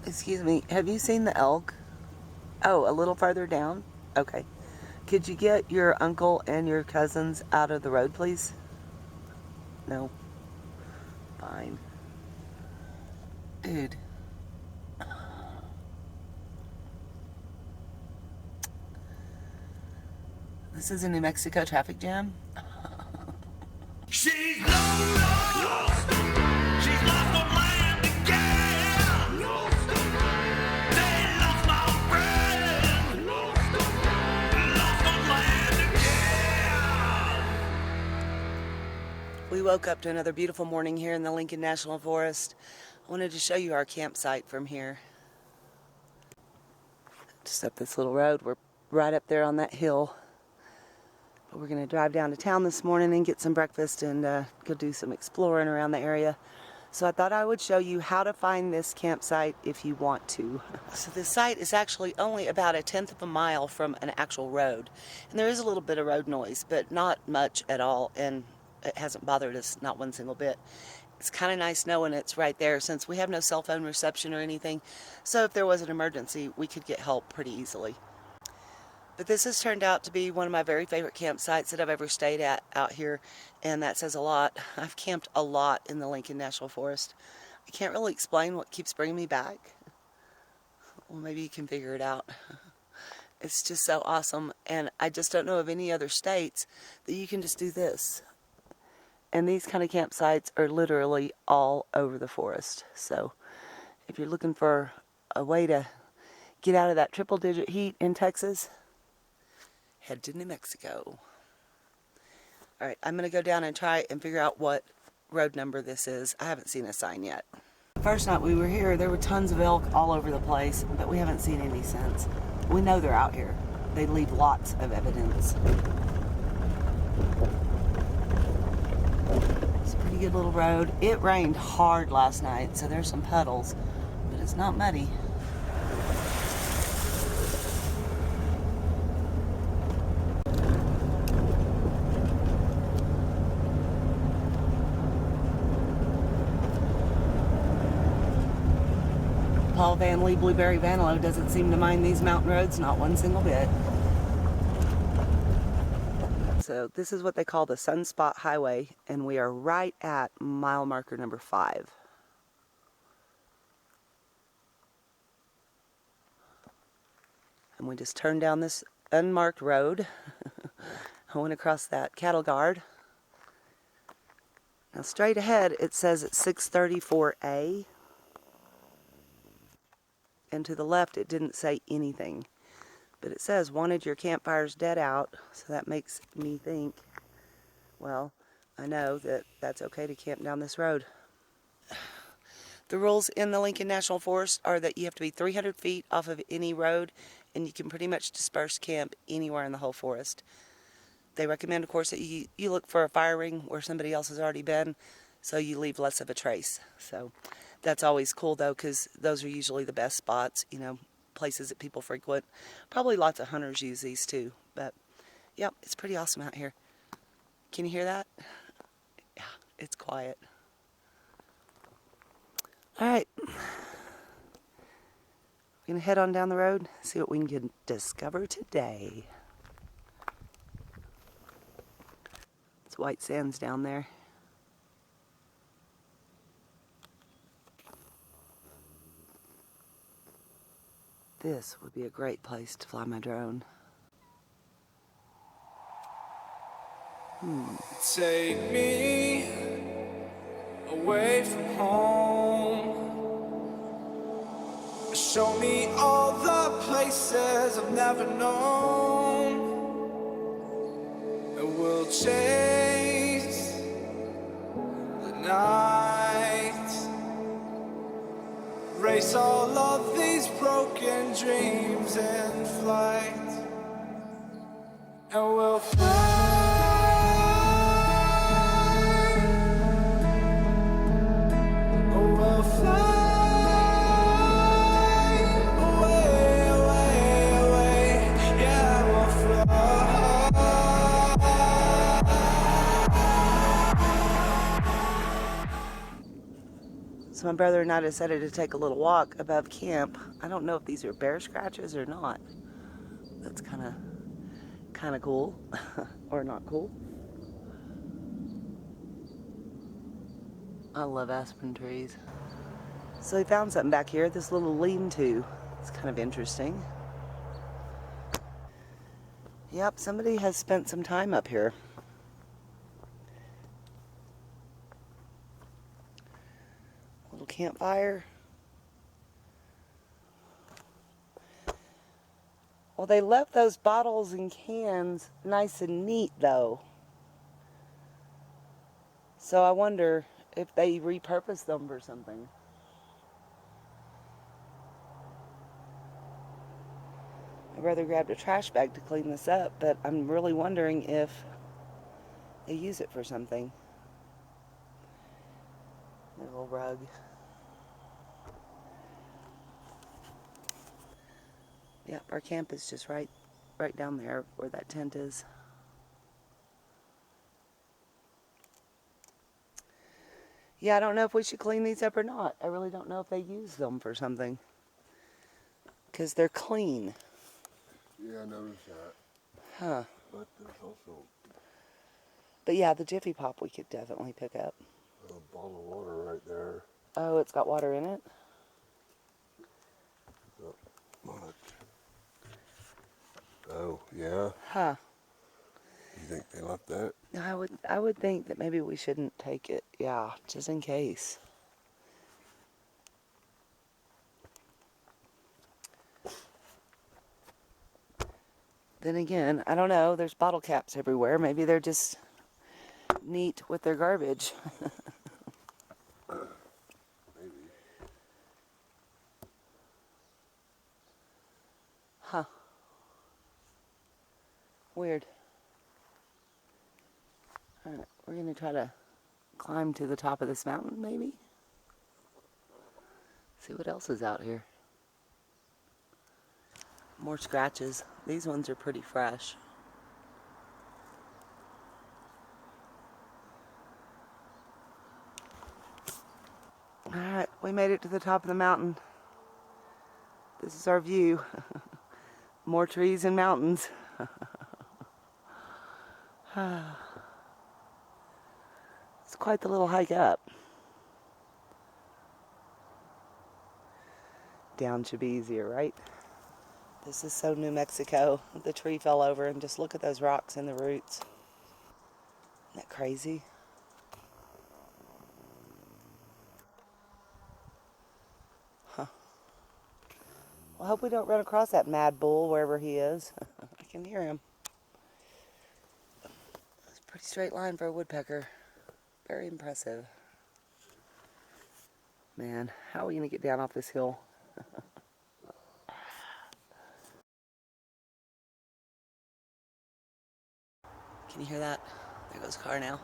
Excuse me, have you seen the elk? Oh, a little farther down? Okay. Could you get your uncle and your cousins out of the road, please? No? Fine. Dude. This is a New Mexico traffic jam? She's lost. She's lost on land again. They lost my friend. Lost on land again. We woke up to another beautiful morning here in the Lincoln National Forest. I wanted to show you our campsite from here. Just up this little road. We're right up there on that hill. But we're going to drive down to town this morning and get some breakfast and go do some exploring around the area. So I thought I would show you how to find this campsite if you want to. So this site is actually only about 1/10 of a mile from an actual road. And there is a little bit of road noise, but not much at all. And it hasn't bothered us, not one single bit. It's kind of nice knowing it's right there since we have no cell phone reception or anything. So if there was an emergency, we could get help pretty easily. But this has turned out to be one of my very favorite campsites that I've ever stayed at out here, and that says a lot. I've camped a lot in the Lincoln National Forest. I can't really explain what keeps bringing me back. Well, maybe you can figure it out. It's just so awesome, and I just don't know of any other states that you can just do this. And these kind of campsites are literally all over the forest. So if you're looking for a way to get out of that triple-digit heat in Texas, head to New Mexico. Alright, I'm going to go down and try and figure out what road number this is. I haven't seen a sign yet. The first night we were here, there were tons of elk all over the place, but we haven't seen any since. We know they're out here. They leave lots of evidence. It's a pretty good little road. It rained hard last night, so there's some puddles, but it's not muddy. Paul Van Lee Blueberry Vanillo doesn't seem to mind these mountain roads, not one single bit. So this is what they call the Sunspot Highway, and we are right at mile marker number 5. And we just turned down this unmarked road. I went across that cattle guard. Now straight ahead it says it's 634A. And to the left it didn't say anything. But it says, wanted your campfires dead out. So that makes me think, well, I know that that's okay to camp down this road. The rules in the Lincoln National Forest are that you have to be 300 feet off of any road, and you can pretty much disperse camp anywhere in the whole forest. They recommend, of course, that you look for a fire ring where somebody else has already been, so you leave less of a trace. So that's always cool, though, because those are usually the best spots, you know, places that people frequent. Probably lots of hunters use these, too. But, yep, it's pretty awesome out here. Can you hear that? Yeah, it's quiet. Alright. We're going to head on down the road, see what we can discover today. It's white sands down there. This would be a great place to fly my drone. Take me away from home. Show me all the places I've never known. And we'll chase the night, race all of these broken dreams in flight. And we'll fly. So my brother and I decided to take a little walk above camp. I don't know if these are bear scratches or not. That's kind of cool, or not cool. I love aspen trees. So we found something back here, this little lean-to. It's kind of interesting. Yep, somebody has spent some time up here. Little campfire. Well, they left those bottles and cans nice and neat, though. So I wonder if they repurposed them for something. My brother grabbed a trash bag to clean this up, but I'm really wondering if they use it for something. A little rug. Yep, our camp is just right down there where that tent is. Yeah, I don't know if we should clean these up or not. I really don't know if they use them for something. Because they're clean. Yeah, I noticed that. Huh. But there's also But yeah, the Jiffy Pop we could definitely pick up. a bottle of water right there. Oh, it's got water in it? What? Oh, yeah? Huh. You think they left that? I would think that maybe we shouldn't take it. Yeah, just in case. Then again, I don't know. There's bottle caps everywhere. Maybe they're just neat with their garbage. Maybe. Huh. Weird. Alright, we're going to try to climb to the top of this mountain, maybe? See what else is out here. More scratches. These ones are pretty fresh. Alright, we made it to the top of the mountain. This is our view. More trees and mountains. It's quite the little hike up. Down should be easier, right? This is so New Mexico. The tree fell over and just look at those rocks and the roots. Isn't that crazy? Huh. Well, I hope we don't run across that mad bull wherever he is. I can hear him. It's a pretty straight line for a woodpecker. Very impressive. Man, how are we going to get down off this hill? Can you hear that? There goes a car now.